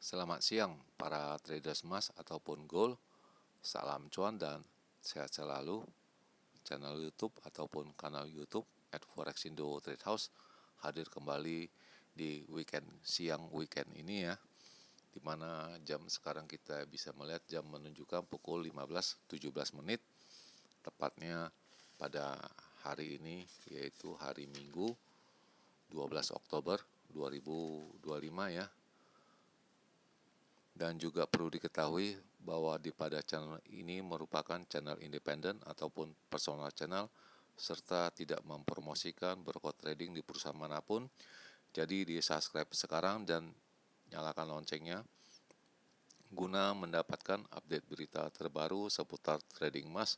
Selamat siang para traders emas ataupun gold. Salam cuan dan sehat selalu. Channel YouTube ataupun kanal YouTube @forexindo Trade House hadir kembali di siang weekend ini ya. Dimana jam sekarang kita bisa melihat jam menunjukkan pukul 15.17 menit. Tepatnya pada hari ini yaitu hari Minggu 12 Oktober 2025 ya. Dan juga perlu diketahui bahwa pada channel ini merupakan channel independen ataupun personal channel serta tidak mempromosikan broker trading di perusahaan manapun. Jadi di subscribe sekarang dan nyalakan loncengnya guna mendapatkan update berita terbaru seputar trading emas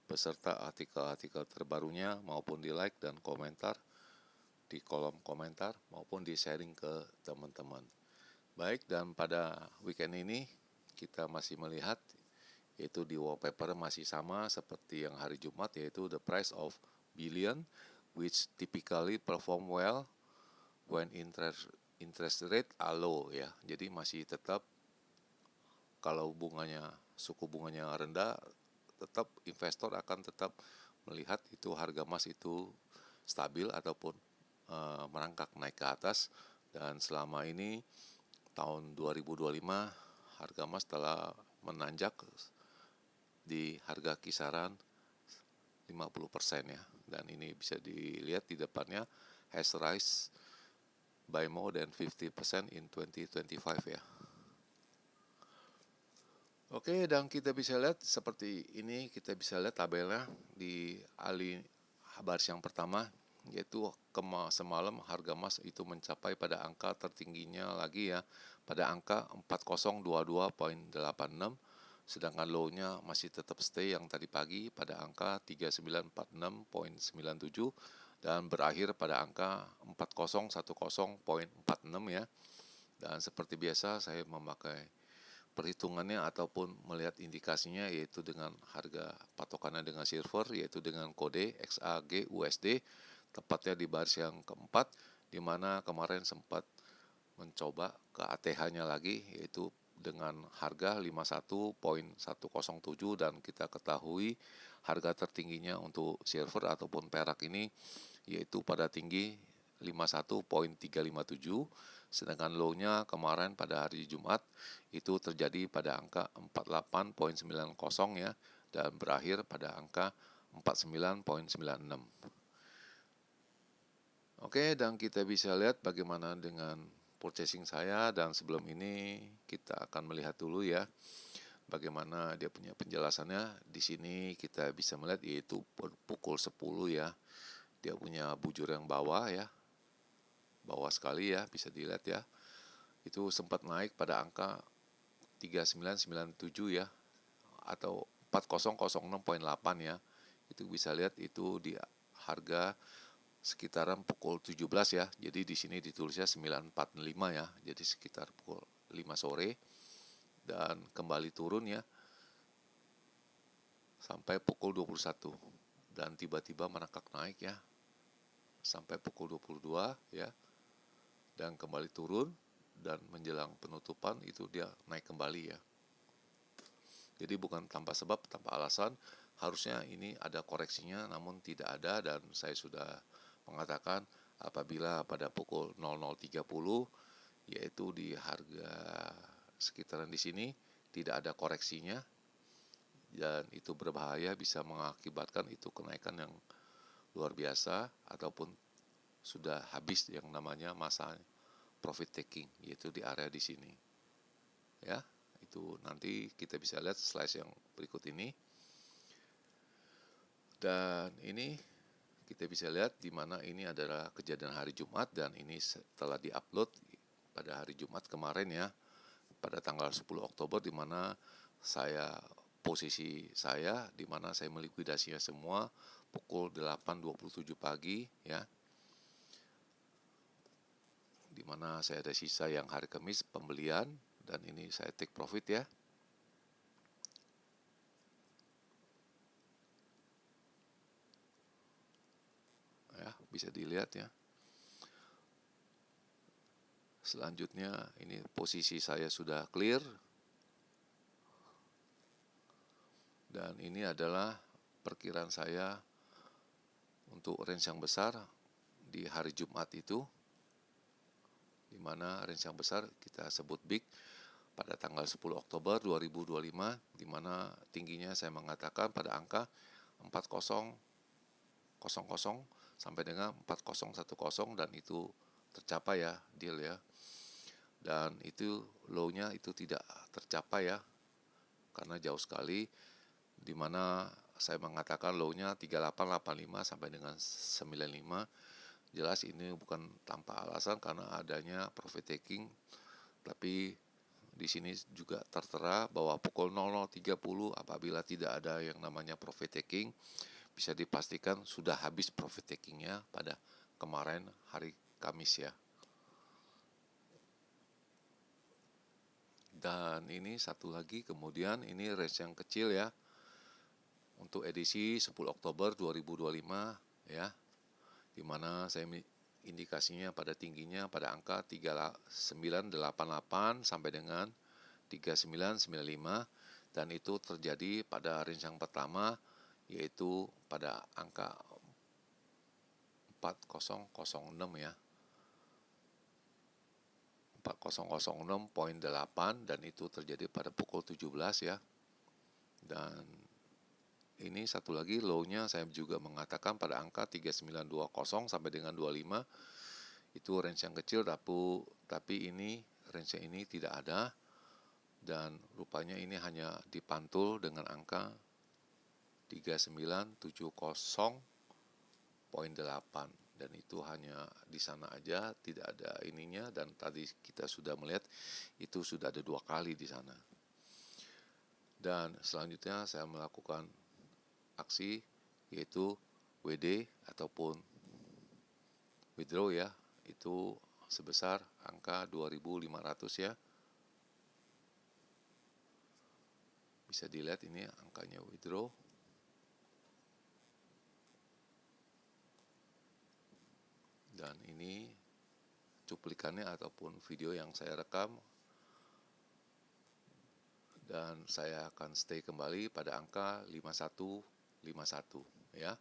beserta artikel-artikel terbarunya maupun di like dan komentar di kolom komentar maupun di sharing ke teman-teman. Baik, dan pada weekend ini kita masih melihat yaitu di wallpaper masih sama seperti yang hari Jumat, yaitu the price of billion which typically perform well when interest rate are low ya. Jadi masih tetap kalau suku bunganya rendah, tetap investor akan tetap melihat itu harga emas itu stabil ataupun merangkak naik ke atas. Dan selama ini tahun 2025 harga emas telah menanjak di harga kisaran 50% ya. Dan ini bisa dilihat di depannya has rise by more than 50% in 2025 ya. Oke, dan kita bisa lihat seperti ini, kita bisa lihat tabelnya di baris yang pertama, yaitu semalam harga emas itu mencapai pada angka tertingginya lagi ya, pada angka 4022.86, sedangkan low-nya masih tetap stay yang tadi pagi pada angka 3946.97 dan berakhir pada angka 4010.46 ya. Dan seperti biasa saya memakai perhitungannya ataupun melihat indikasinya yaitu dengan harga patokannya dengan silver yaitu dengan kode XAG USD tepatnya di baris yang keempat, di mana kemarin sempat mencoba ke ATH-nya lagi yaitu dengan harga 51.107 dan kita ketahui harga tertingginya untuk silver ataupun perak ini yaitu pada tinggi 51.357, sedangkan low-nya kemarin pada hari Jumat itu terjadi pada angka 48.90 ya dan berakhir pada angka 49.96. Oke, dan kita bisa lihat bagaimana dengan purchasing saya, dan sebelum ini kita akan melihat dulu ya bagaimana dia punya penjelasannya. Di sini kita bisa melihat yaitu pukul 10 ya. Dia punya bujur yang bawah ya. Bawah sekali ya, bisa dilihat ya. Itu sempat naik pada angka 3997 ya atau 4006.8 ya. Itu bisa lihat itu di harga sekitaran pukul 17 ya. Jadi di sini ditulisnya 9.45 ya. Jadi sekitar pukul 5 sore dan kembali turun ya sampai pukul 21 dan tiba-tiba merangkak naik ya sampai pukul 22 ya dan kembali turun dan menjelang penutupan itu dia naik kembali ya. Jadi bukan tanpa sebab, tanpa alasan, harusnya ini ada koreksinya namun tidak ada, dan saya sudah mengatakan apabila pada pukul 00.30 yaitu di harga sekitaran di sini tidak ada koreksinya dan itu berbahaya, bisa mengakibatkan itu kenaikan yang luar biasa ataupun sudah habis yang namanya masa profit taking, yaitu di area di sini ya. Itu nanti kita bisa lihat slide yang berikut ini, dan ini kita bisa lihat di mana ini adalah kejadian hari Jumat dan ini setelah diupload pada hari Jumat kemarin ya, pada tanggal 10 Oktober, di mana posisi saya di mana saya melikuidasinya semua pukul 8.27 pagi ya, di mana saya ada sisa yang hari Kamis pembelian dan ini saya take profit ya. Ya, bisa dilihat ya. Selanjutnya ini posisi saya sudah clear, dan ini adalah perkiraan saya untuk range yang besar di hari Jumat itu, di mana range yang besar kita sebut big pada tanggal 10 Oktober 2025, di mana tingginya saya mengatakan pada angka 4000 sampai dengan 4010, dan itu tercapai ya, deal ya. Dan itu low-nya itu tidak tercapai ya, karena jauh sekali, di mana saya mengatakan low-nya 3885 sampai dengan 95. Jelas ini bukan tanpa alasan karena adanya profit taking, tapi di sini juga tertera bahwa pukul 00.30 apabila tidak ada yang namanya profit taking, bisa dipastikan sudah habis profit takingnya pada kemarin hari Kamis ya. Dan ini satu lagi, kemudian ini range yang kecil ya, untuk edisi 10 Oktober 2025 ya, dimana saya indikasinya pada tingginya pada angka 3988 sampai dengan 3995, dan itu terjadi pada range yang pertama, yaitu pada angka 4006 ya, 4006.8, dan itu terjadi pada pukul 17 ya. Dan ini satu lagi low-nya saya juga mengatakan pada angka 3920 sampai dengan 25. Itu range yang kecil, tapi ini range ini tidak ada, dan rupanya ini hanya dipantul dengan angka 3970.8, dan itu hanya di sana aja, tidak ada ininya. Dan tadi kita sudah melihat itu sudah ada 2 kali di sana. Dan selanjutnya saya melakukan aksi yaitu WD ataupun withdraw ya, itu sebesar angka 2500 ya. Bisa dilihat ini angkanya withdraw. Dan ini cuplikannya ataupun video yang saya rekam, dan saya akan stay kembali pada angka 5151 ya.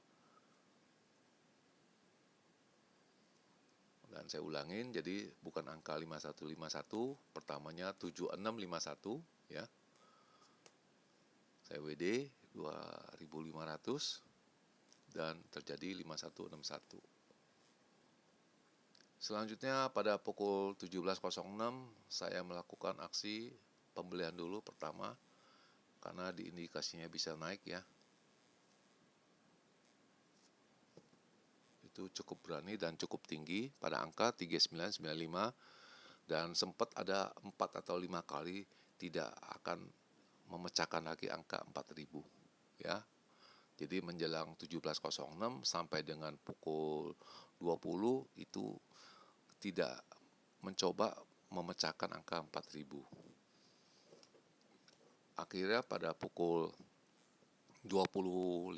Dan saya ulangin, jadi bukan angka 5151, pertamanya 7651 ya. Saya WD 2500 dan terjadi 5161. Selanjutnya pada pukul 17.06 saya melakukan aksi pembelian dulu pertama, karena diindikasinya bisa naik ya. Itu cukup berani dan cukup tinggi pada angka 3995, dan sempat ada 4 atau 5 kali tidak akan memecahkan lagi angka 4000 ya. Jadi menjelang 17.06 sampai dengan pukul 20 itu tidak mencoba memecahkan angka 4000. Akhirnya pada pukul 20.50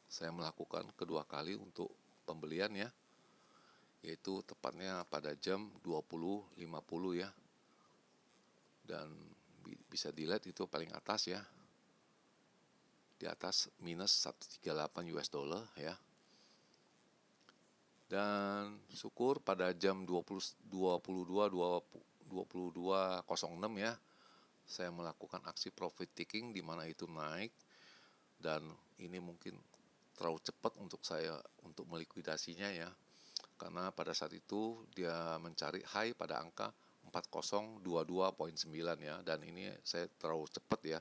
saya melakukan kedua kali untuk pembelian ya, yaitu tepatnya pada jam 20.50 ya. Dan bisa dilihat itu paling atas ya, di atas minus 138 US dollar ya. Dan syukur pada jam 22.06 ya, saya melakukan aksi profit taking, di mana itu naik, dan ini mungkin terlalu cepat untuk saya untuk melikuidasinya ya, karena pada saat itu dia mencari high pada angka 4022.9 ya, dan ini saya terlalu cepat ya,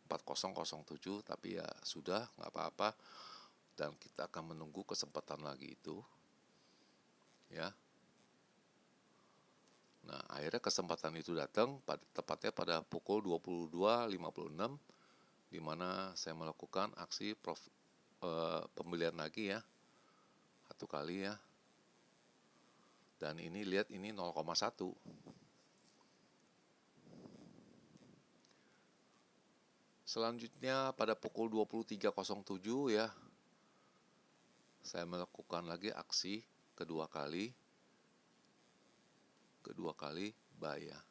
4007, tapi ya sudah, nggak apa-apa, dan kita akan menunggu kesempatan lagi itu ya. Nah, akhirnya kesempatan itu datang tepatnya pada pukul 22.56, di mana saya melakukan aksi pembelian lagi ya, satu kali ya. Dan ini lihat ini 0,1. Selanjutnya pada pukul 23.07 ya, saya melakukan lagi aksi kedua kali, kedua kali buy ya.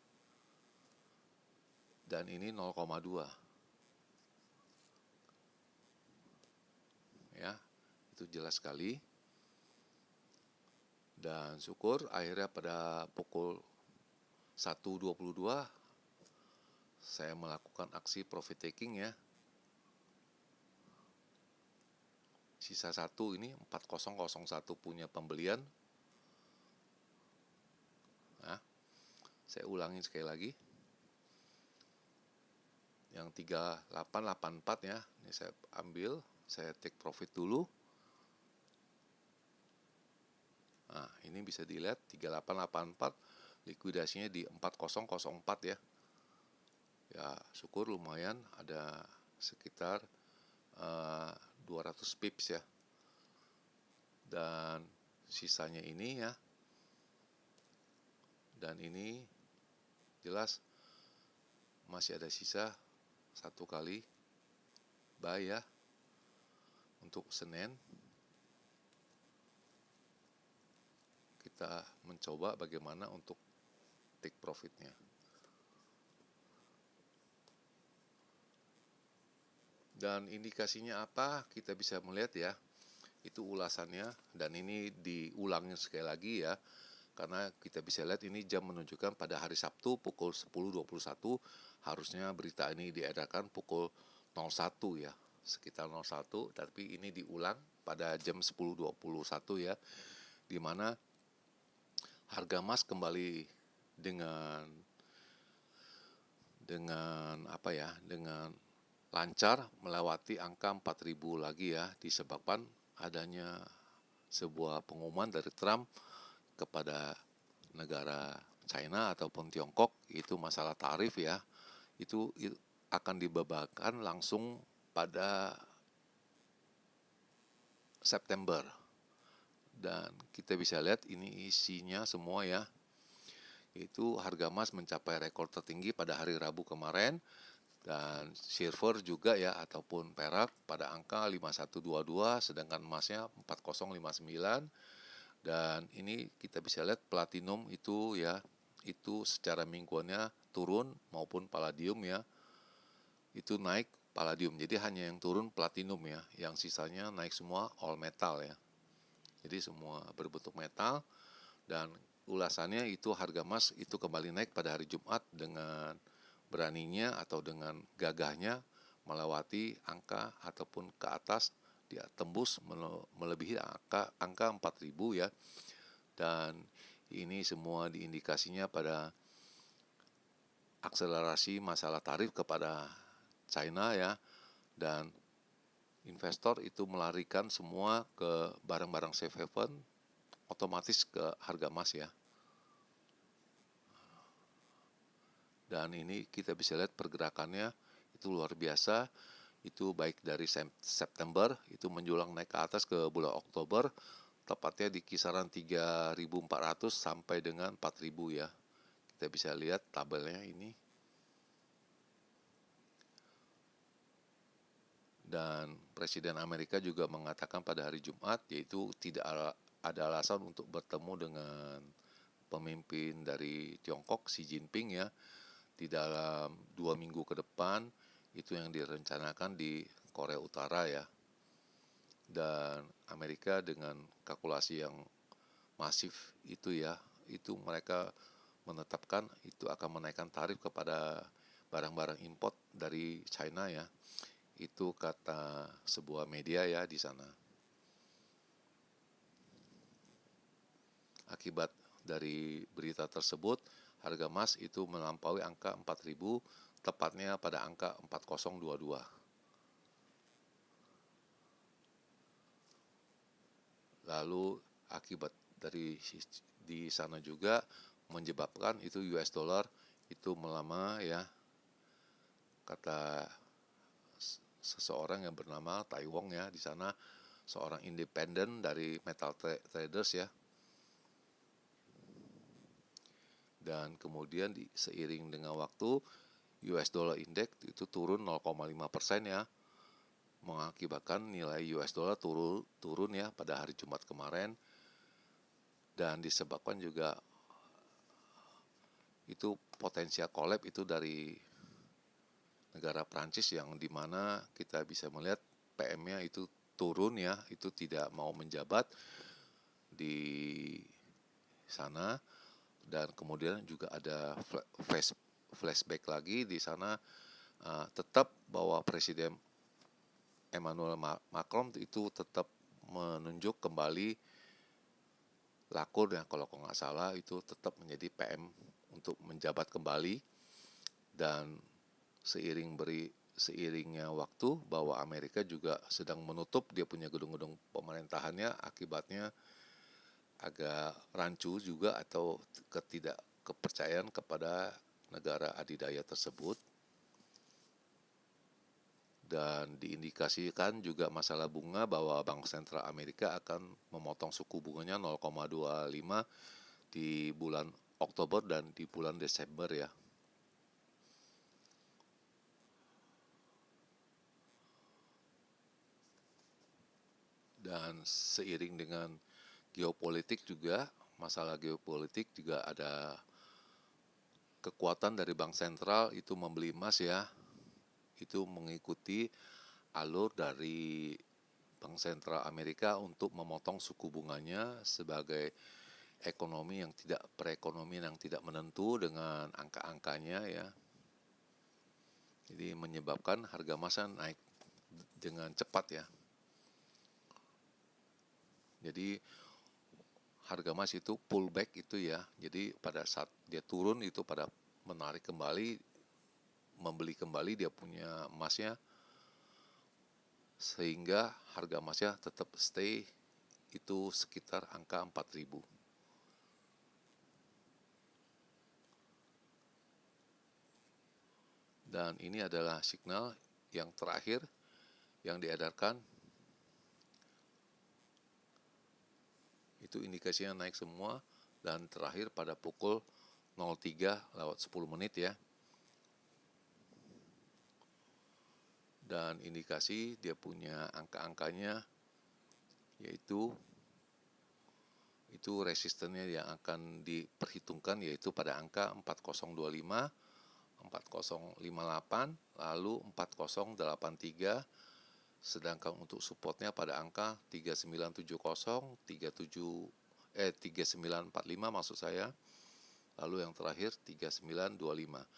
Dan ini 0,2 ya, itu jelas sekali. Dan syukur akhirnya pada pukul 1.22 saya melakukan aksi profit taking ya. Sisa satu ini 4001 punya pembelian. Nah, saya ulangin sekali lagi. Yang 3884 ya, ini saya ambil, saya take profit dulu. Nah, ini bisa dilihat 3884 likuidasinya di 4004 ya. Ya, syukur lumayan ada sekitar 200 pips ya. Dan sisanya ini ya. Dan ini jelas masih ada sisa satu kali buy ya untuk Senin. Kita mencoba bagaimana untuk take profitnya. Dan indikasinya apa? Kita bisa melihat ya, itu ulasannya, dan ini diulangin sekali lagi ya, karena kita bisa lihat ini jam menunjukkan pada hari Sabtu pukul 10.21, harusnya berita ini diedarkan pukul 01 ya, sekitar 01, tapi ini diulang pada jam 10.21 ya, di mana harga emas kembali dengan apa ya, dengan lancar melewati angka 4.000 lagi ya, disebabkan adanya sebuah pengumuman dari Trump kepada negara China ataupun Tiongkok, itu masalah tarif ya, itu akan dibebankan langsung pada September. Dan kita bisa lihat ini isinya semua ya, itu harga emas mencapai rekor tertinggi pada hari Rabu kemarin, dan silver juga ya ataupun perak pada angka 5122, sedangkan emasnya 4059. Dan ini kita bisa lihat platinum itu ya, itu secara mingguannya turun, maupun palladium ya, itu naik palladium. Jadi hanya yang turun platinum ya, yang sisanya naik semua all metal ya. Jadi semua berbentuk metal. Dan ulasannya itu harga emas itu kembali naik pada hari Jumat dengan beraninya atau dengan gagahnya melewati angka ataupun ke atas, dia tembus melebihi angka 4.000 ya. Dan ini semua diindikasinya pada akselerasi masalah tarif kepada China ya, dan investor itu melarikan semua ke barang-barang safe haven, otomatis ke harga emas ya. Dan ini kita bisa lihat pergerakannya itu luar biasa, itu baik dari September itu menjulang naik ke atas ke bulan Oktober, tepatnya di kisaran 3.400 sampai dengan 4.000 ya. Kita bisa lihat tabelnya ini. Dan Presiden Amerika juga mengatakan pada hari Jumat, yaitu tidak ada alasan untuk bertemu dengan pemimpin dari Tiongkok, Xi Jinping ya, di dalam 2 minggu ke depan, itu yang direncanakan di Korea Utara ya. Dan Amerika dengan kalkulasi yang masif itu ya, itu mereka menetapkan itu akan menaikkan tarif kepada barang-barang import dari China ya. Itu kata sebuah media ya di sana. Akibat dari berita tersebut, harga emas itu melampaui angka 4.000, tepatnya pada angka 4022. Lalu akibat dari di sana juga menyebabkan itu US dollar itu melemah ya. Kata seseorang yang bernama Tai Wong ya, di sana seorang independen dari metal traders ya. Dan kemudian seiring dengan waktu US dollar index itu turun 0,5% ya, mengakibatkan nilai US dollar turun ya pada hari Jumat kemarin. Dan disebabkan juga itu potensial collapse itu dari negara Prancis, yang dimana kita bisa melihat PM-nya itu turun ya, itu tidak mau menjabat di sana. Dan kemudian juga ada flashback lagi di sana, tetap bahwa Presiden Emmanuel Macron itu tetap menunjuk kembali Lakur ya, kalau nggak salah itu tetap menjadi PM untuk menjabat kembali. Dan seiringnya waktu bahwa Amerika juga sedang menutup dia punya gedung-gedung pemerintahannya, akibatnya agak rancu juga atau ketidakkepercayaan kepada negara adidaya tersebut. Dan diindikasikan juga masalah bunga bahwa Bank Sentral Amerika akan memotong suku bunganya 0,25 di bulan Oktober dan di bulan Desember ya. Dan seiring dengan geopolitik juga, masalah geopolitik juga ada kekuatan dari Bank Sentral itu membeli emas ya. Itu mengikuti alur dari Bank Sentral Amerika untuk memotong suku bunganya sebagai perekonomian yang tidak menentu dengan angka-angkanya ya. Jadi menyebabkan harga emas naik dengan cepat ya. Jadi harga emas itu pullback itu ya. Jadi pada saat dia turun itu pada menarik kembali, membeli kembali dia punya emasnya, sehingga harga emasnya tetap stay itu sekitar angka 4.000. Dan ini adalah signal yang terakhir yang diedarkan. Itu indikasinya naik semua, dan terakhir pada pukul 03:10 ya. Dan indikasi dia punya angka-angkanya, yaitu itu resistennya yang akan diperhitungkan yaitu pada angka 4025, 4058, lalu 4083, sedangkan untuk supportnya pada angka 3970, 3945 maksud saya, lalu yang terakhir 3925.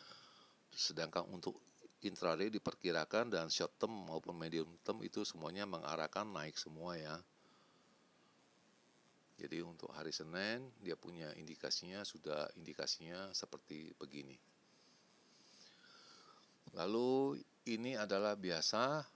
Sedangkan untuk intraday diperkirakan dan short term maupun medium term itu semuanya mengarahkan naik semua ya. Jadi untuk hari Senin dia punya indikasinya seperti begini. Lalu ini adalah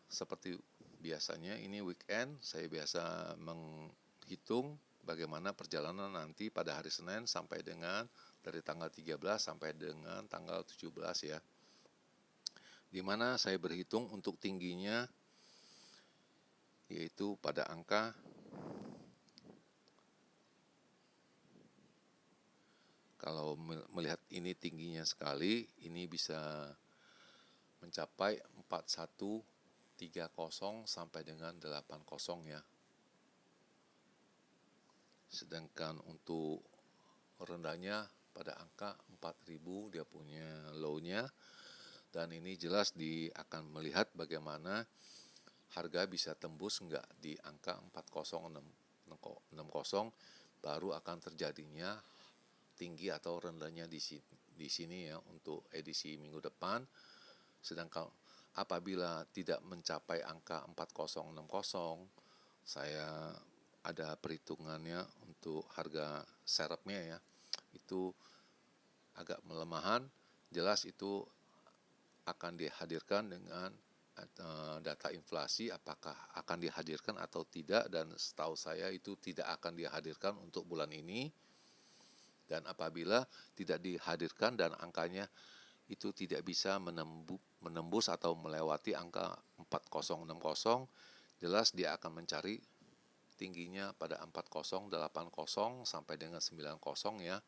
seperti biasanya ini weekend, saya biasa menghitung bagaimana perjalanan nanti pada hari Senin sampai dengan dari tanggal 13 sampai dengan tanggal 17 ya. Di mana saya berhitung untuk tingginya yaitu pada angka kalau melihat ini tingginya sekali, ini bisa mencapai 4130 sampai dengan 80 ya. Sedangkan untuk rendahnya pada angka 4000 dia punya low-nya. Dan ini jelas akan melihat bagaimana harga bisa tembus enggak di angka 4060, baru akan terjadinya tinggi atau rendahnya di sini ya untuk edisi minggu depan. Sedangkan apabila tidak mencapai angka 4060, saya ada perhitungannya untuk harga serepnya ya, itu agak melemahan. Jelas itu akan dihadirkan dengan data inflasi, apakah akan dihadirkan atau tidak, dan setahu saya itu tidak akan dihadirkan untuk bulan ini. Dan apabila tidak dihadirkan dan angkanya itu tidak bisa menembus atau melewati angka 4060, jelas dia akan mencari tingginya pada 4080 sampai dengan 90 ya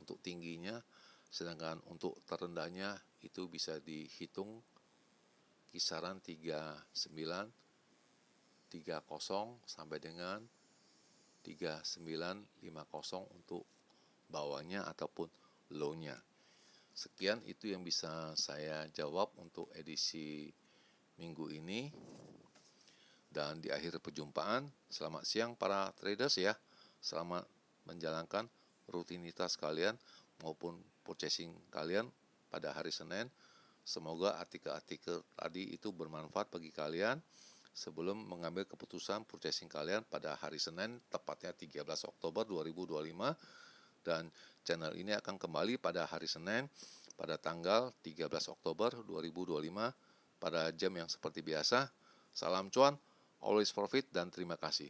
untuk tingginya. Sedangkan untuk terendahnya itu bisa dihitung kisaran 3930 sampai dengan 3950 untuk bawahnya ataupun low-nya. Sekian itu yang bisa saya jawab untuk edisi minggu ini. Dan di akhir perjumpaan, selamat siang para traders ya. Selamat menjalankan rutinitas kalian maupun purchasing kalian pada hari Senin. Semoga artikel-artikel tadi itu bermanfaat bagi kalian sebelum mengambil keputusan purchasing kalian pada hari Senin, tepatnya 13 Oktober 2025. Dan channel ini akan kembali pada hari Senin pada tanggal 13 Oktober 2025 pada jam yang seperti biasa. Salam cuan, always profit, dan terima kasih.